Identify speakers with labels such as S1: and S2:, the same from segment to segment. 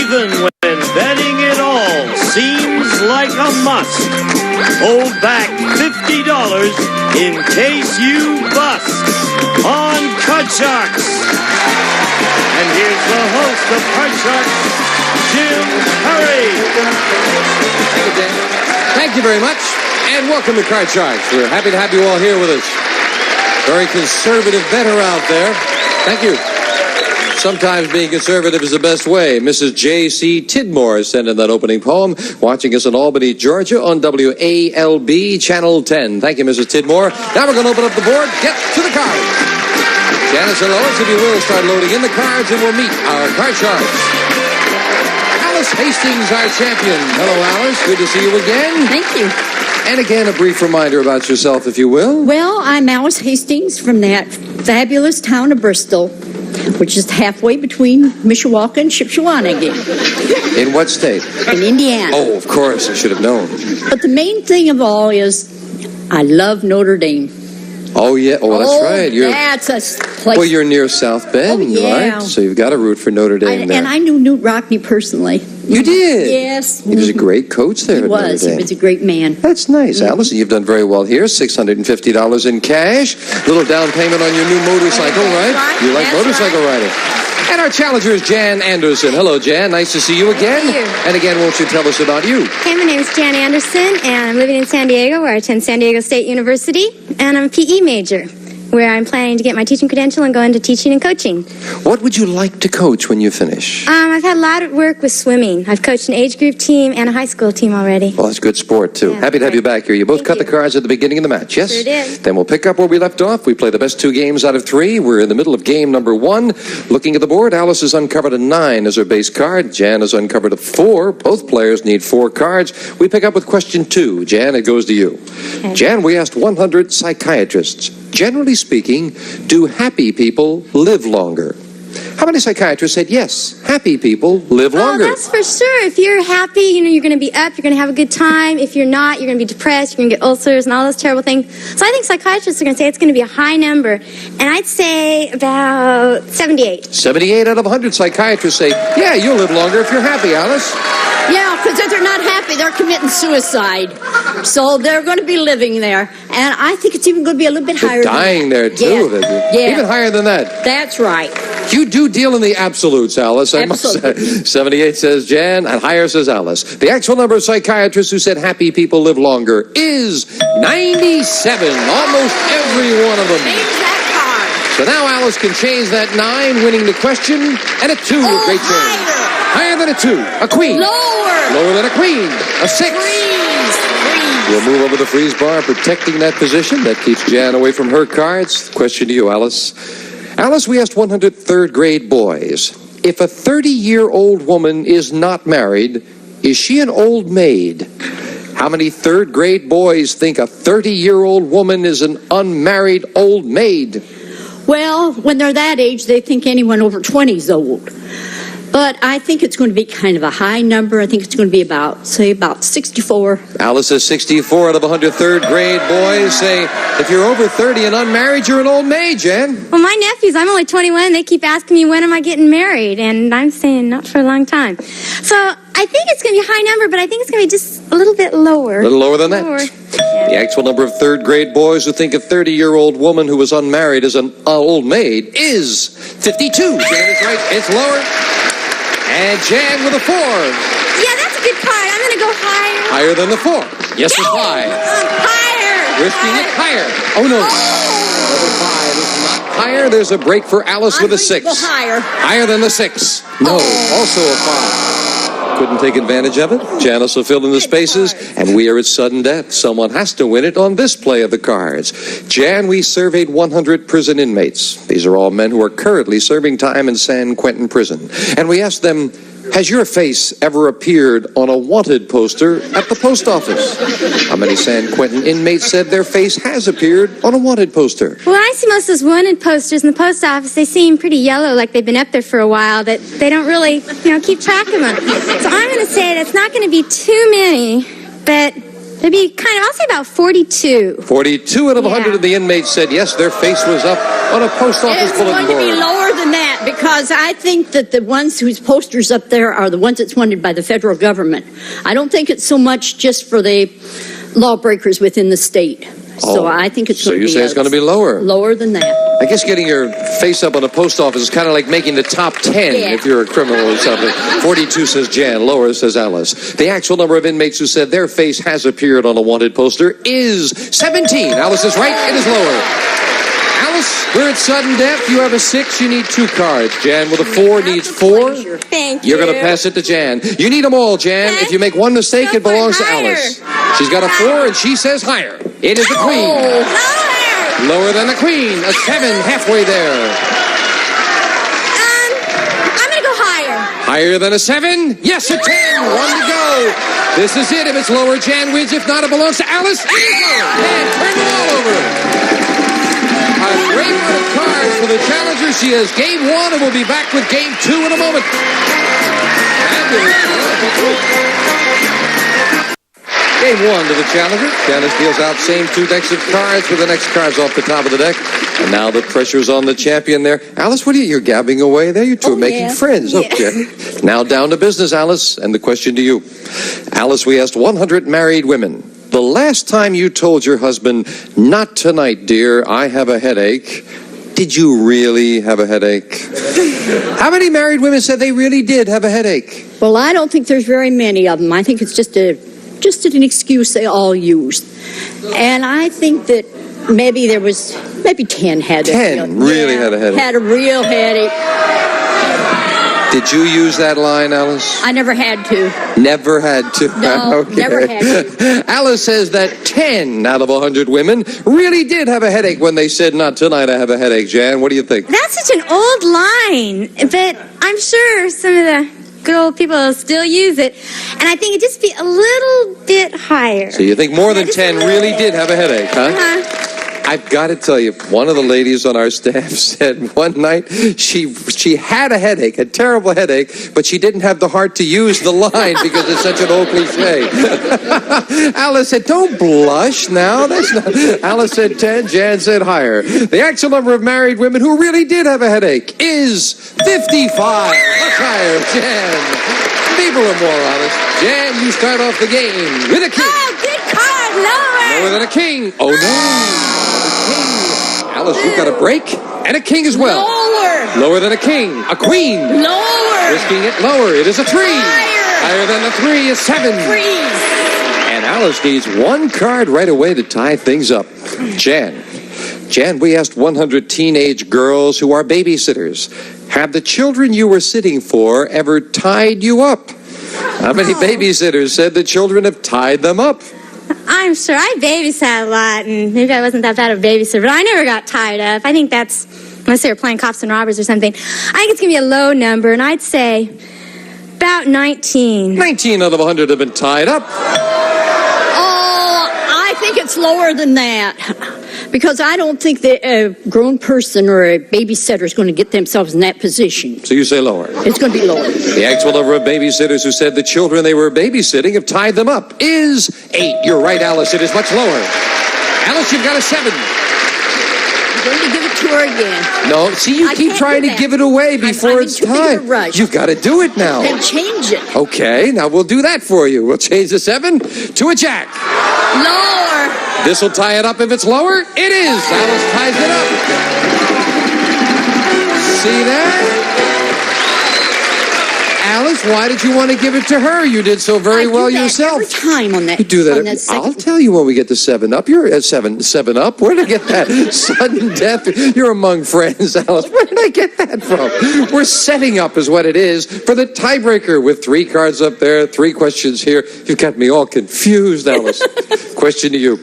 S1: Even when betting it all seems like a must, hold back $50 in case you bust on Card Sharks. And here's the host of Card Sharks, Jim Curry.
S2: Thank you, Dan. Thank you very much, and welcome to Card Sharks. We're happy to have you all here with us. Very conservative bettor out there. Thank you. Sometimes being conservative is the best way. Mrs. J.C. Tidmore sent in that opening poem, watching us in Albany, Georgia on WALB Channel 10. Thank you, Mrs. Tidmore. Now we're going to open up the board. Get to the cards. Janice and Lois, if you will, start loading in the cards and we'll meet our Card Sharks. Alice Hastings, our champion. Hello, Alice. Good to see you again.
S3: Thank you.
S2: And again, a brief reminder about yourself, if you will.
S3: Well, I'm Alice Hastings from that fabulous town of Bristol, which is halfway between Mishawaka and Shipshewana.
S2: In what state?
S3: In Indiana.
S2: Oh, of course. I should have known.
S3: But the main thing of all is I love Notre Dame.
S2: Oh, yeah. Oh, that's right.
S3: That's a place.
S2: Well, you're near South Bend,
S3: yeah.
S2: right? So you've got to root for Notre Dame there.
S3: And I knew Newt Rockne personally.
S2: You did?
S3: Yes.
S2: He was a great coach there at Notre Dame.
S3: He was a great man.
S2: That's nice, Alice. You've done very well here. $650 in cash. Little down payment on your new motorcycle, right? You like motorcycle riding. And our challenger is Jan Anderson. Hello, Jan. Nice to see you again.
S4: Thank you.
S2: And again, won't you tell us about you?
S4: Hey, my name is Jan Anderson, and I'm living in San Diego, where I attend San Diego State University, and I'm a PE major, where I'm planning to get my teaching credential and go into teaching and coaching.
S2: What would you like to coach when you finish?
S4: I've had a lot of work with swimming. I've coached an age group team and a high school team already.
S2: Well, that's good sport, too.
S4: Yeah,
S2: Happy to have you back here. You both
S4: Thank
S2: cut
S4: you.
S2: the cards at the beginning of the match, yes?
S4: Sure did.
S2: Then we'll pick up where we left off. We play the best two games out of three. We're in the middle of game number 1. Looking at the board, Alice has uncovered a 9 as her base card. Jan has uncovered a 4. Both players need 4 cards. We pick up with question 2. Jan, it goes to you.
S4: Okay.
S2: Jan, we asked 100 psychiatrists. Generally speaking, do happy people live longer? How many psychiatrists said yes, happy people live longer?
S4: Oh, that's for sure. If you're happy, you're going to be up, you're going to have a good time. If you're not, you're going to be depressed, you're going to get ulcers and all those terrible things. So I think psychiatrists are going to say it's going to be a high number. And I'd say about 78.
S2: 78 out of 100 psychiatrists say, yeah, you'll live longer if you're happy, Alice.
S3: Yeah, because if they're not happy, they're committing suicide. So they're going to be living there. And I think it's even going to be a little bit higher
S2: Dying
S3: than
S2: there, too.
S3: Yeah.
S2: Even higher than that.
S3: That's right.
S2: You do deal in the absolutes, Alice. I must say.
S3: Absolutely.
S2: 78 says Jan, and higher says Alice. The actual number of psychiatrists who said happy people live longer is 97. Almost every one of them.
S3: Change that card.
S2: So now Alice can change that 9, winning the question, and a 2.
S3: Oh,
S2: Great change. Higher than a 2. A queen.
S3: Lower.
S2: Lower than a queen. A 6.
S3: Freeze.
S2: We'll move over the freeze bar, protecting that position. That keeps Jan away from her cards. Question to you, Alice. Alice, we asked 100 third-grade boys, if a 30-year-old woman is not married, is she an old maid? How many third-grade boys think a 30-year-old woman is an unmarried old maid?
S3: Well, when they're that age, they think anyone over 20 is old. But I think it's going to be kind of a high number. I think it's going to be about 64.
S2: Alice says 64 out of 100 third-grade boys say, if you're over 30 and unmarried, you're an old maid, Jan.
S4: Well, my nephews, I'm only 21, they keep asking me when am I getting married, and I'm saying not for a long time. So I think it's going to be a high number, but I think it's going to be just a little bit lower.
S2: A little lower than that. The actual number of third-grade boys who think a 30-year-old woman who is unmarried is an old maid is 52. Jan is right. It's lower. And Jan with a 4.
S4: Yeah, that's a good card. I'm going to go higher.
S2: Higher than the 4. Yes, it's high.
S4: Higher.
S2: Risking it higher. Oh, no. Number 5 is not higher. There's a break for Alice with a 6.
S3: Go higher.
S2: Higher than the 6. No, also a 5. Couldn't take advantage of it. Janice will fill in the spaces, and we are at sudden death. Someone has to win it on this play of the cards. Jan, we surveyed 100 prison inmates. These are all men who are currently serving time in San Quentin prison. And we asked them, has your face ever appeared on a wanted poster at the post office? How many San Quentin inmates said their face has appeared on a wanted poster?
S4: Well, I see most of those wanted posters in the post office. They seem pretty yellow, like they've been up there for a while, that they don't really, keep track of them. So I'm going to say that's not going to be too many, but it'd be I'll say about 42.
S2: 42 out of 100 of the inmates said yes, their face was up on a post office
S3: It's
S2: bulletin
S3: going to be
S2: board.
S3: lower than that Because I think that the ones whose posters up there are the ones that's wanted by the federal government. I don't think it's so much just for the lawbreakers within the state. So I think it's
S2: So
S3: going to
S2: you
S3: be
S2: say it's going to be lower?
S3: Lower than that.
S2: I guess getting your face up on the post office is kind of like making the top 10 if you're a criminal or something. 42 says Jan, lower says Alice. The actual number of inmates who said their face has appeared on a wanted poster is 17. Alice is right, it is lower. Alice, we're at sudden death. You have a 6, you need 2 cards. Jan with a 4 needs 4.
S4: Thank you.
S2: You're going to pass it to Jan. You need them all, Jan. If you make one mistake, it belongs to Alice. She's got a 4 and she says higher. It is the queen. Lower than the queen. A 7, halfway there.
S4: I'm going to go higher.
S2: Higher than a 7? Yes, a 10. 1 to go. This is it. If it's lower, Jan wins. If not, it belongs to Alice. And turn it all over. A great run of cards for the challenger. She has game 1 and we'll be back with game 2 in a moment. Game 1 to the challenger. Janice deals out same 2 decks of cards with the next cards off the top of the deck. And now the pressure's on the champion there. Alice, what are you're gabbing away there? You two are making friends.
S3: Yeah.
S2: Okay. Now down to business, Alice. And the question to you. Alice, we asked 100 married women. The last time you told your husband, not tonight, dear, I have a headache, did you really have a headache? How many married women said they really did have a headache?
S3: Well, I don't think there's very many of them. I think it's just an excuse they all use. And I think that maybe 10 had
S2: 10 really had a headache.
S3: Had a real headache.
S2: Did you use that line, Alice?
S3: I never had to.
S2: Never had to.
S3: No,
S2: Okay.
S3: never had to.
S2: Alice says that 10 out of 100 women really did have a headache when they said, not tonight, I have a headache. Jan, what do you think?
S4: That's such an old line, but I'm sure some of the good old people still use it. And I think it'd just be a little bit higher.
S2: So you think more than 10 really did have a headache, huh? I've got to tell you, one of the ladies on our staff said one night she had a headache, a terrible headache, but she didn't have the heart to use the line because it's such an old cliche. Alice said, don't blush now. That's not. Alice said 10, Jan said higher. The actual number of married women who really did have a headache is 55. Much higher, Jan. People are more honest. Jan, you start off the game with a king.
S4: Oh, good card, lower.
S2: Lower than a king. Oh, no. Alice, you've got a break and a king as well. Lower than a king. A queen.
S3: Lower.
S2: Risking it lower. It is a 3. Higher than the 3 is 7. And Alice needs 1 card right away to tie things up. Jan, we asked 100 teenage girls who are babysitters. Have the children you were sitting for ever tied you up? How many babysitters said the children have tied them up?
S4: I'm sure I babysat a lot, and maybe I wasn't that bad of a babysitter, but I never got tied up. I think that's, unless they were playing cops and robbers or something, I think it's going to be a low number, and I'd say about 19.
S2: 19 out of 100 have been tied up.
S3: Oh, I think it's lower than that. Because I don't think that a grown person or a babysitter is going to get themselves in that position.
S2: So you say lower.
S3: It's going to be lower.
S2: The actual number of babysitters who said the children they were babysitting have tied them up is 8. You're right, Alice. It is much lower. Alice, you've got a 7.
S3: I'm going to give it to her again.
S2: No, see, you keep trying to give it away before it's time. You've got to do it now.
S3: Then change it.
S2: Okay, now we'll do that for you. We'll change the 7 to a jack.
S3: Lower.
S2: This will tie it up if it's lower. It is. Alice ties it up. See that? Alice, why did you want to give it to her? You did so very well yourself.
S3: Every time on that.
S2: You do that. I'll tell you when we get to 7 Up. You're at 7 Up. Where did I get that? Sudden death. You're among friends, Alice. Where did I get that from? We're setting up is what it is for the tiebreaker with 3 cards up there, 3 questions here. You've got me all confused, Alice. Question to you.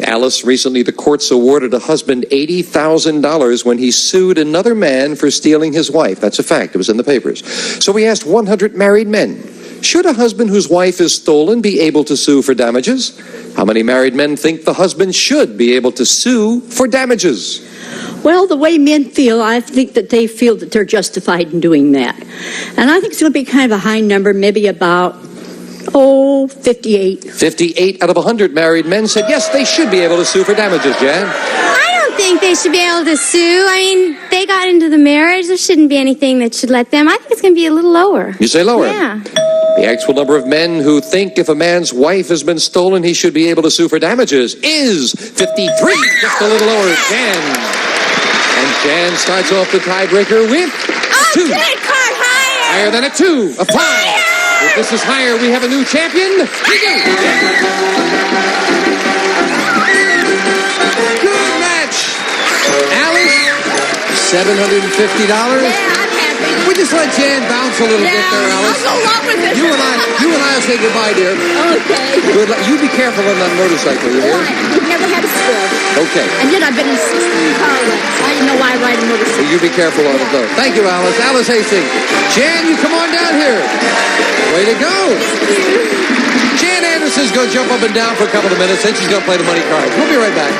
S2: Alice, recently the courts awarded a husband $80,000 when he sued another man for stealing his wife. That's a fact. It was in the papers. So we asked 100 married men, should a husband whose wife is stolen be able to sue for damages? How many married men think the husband should be able to sue for damages?
S3: Well, the way men feel, I think that they feel that they're justified in doing that. And I think it's going to be kind of a high number, maybe about 58.
S2: 58 out of 100 married men said yes, they should be able to sue for damages, Jan.
S4: I don't think they should be able to sue. I mean, they got into the marriage. There shouldn't be anything that should let them. I think it's going to be a little lower.
S2: You say lower?
S4: Yeah.
S2: The actual number of men who think if a man's wife has been stolen, he should be able to sue for damages is 53. Just a little lower. Jan. And Jan starts off the tiebreaker with a 2.
S4: Good card, higher.
S2: Higher than a 2. A 5. If this is higher, we have a new champion. We do. Good match. Alice, $750.
S3: Yeah, I'm happy.
S2: We just let Jan bounce a little bit there, Alice.
S3: I'll go along with it.
S2: You and I will say goodbye, dear.
S3: Okay.
S2: Good luck. You be careful on that motorcycle, you hear?
S3: I've never had a spill.
S2: Okay.
S3: And yet I've been in 16 car wrecks. I didn't know why I ride a motorcycle.
S2: So you be careful on it, though. Thank you, Alice. Alice Hastings. Jan, you come on down here. Way to go. Jan Anderson's going to jump up and down for a couple of minutes, then she's going to play the money cards. We'll be right back.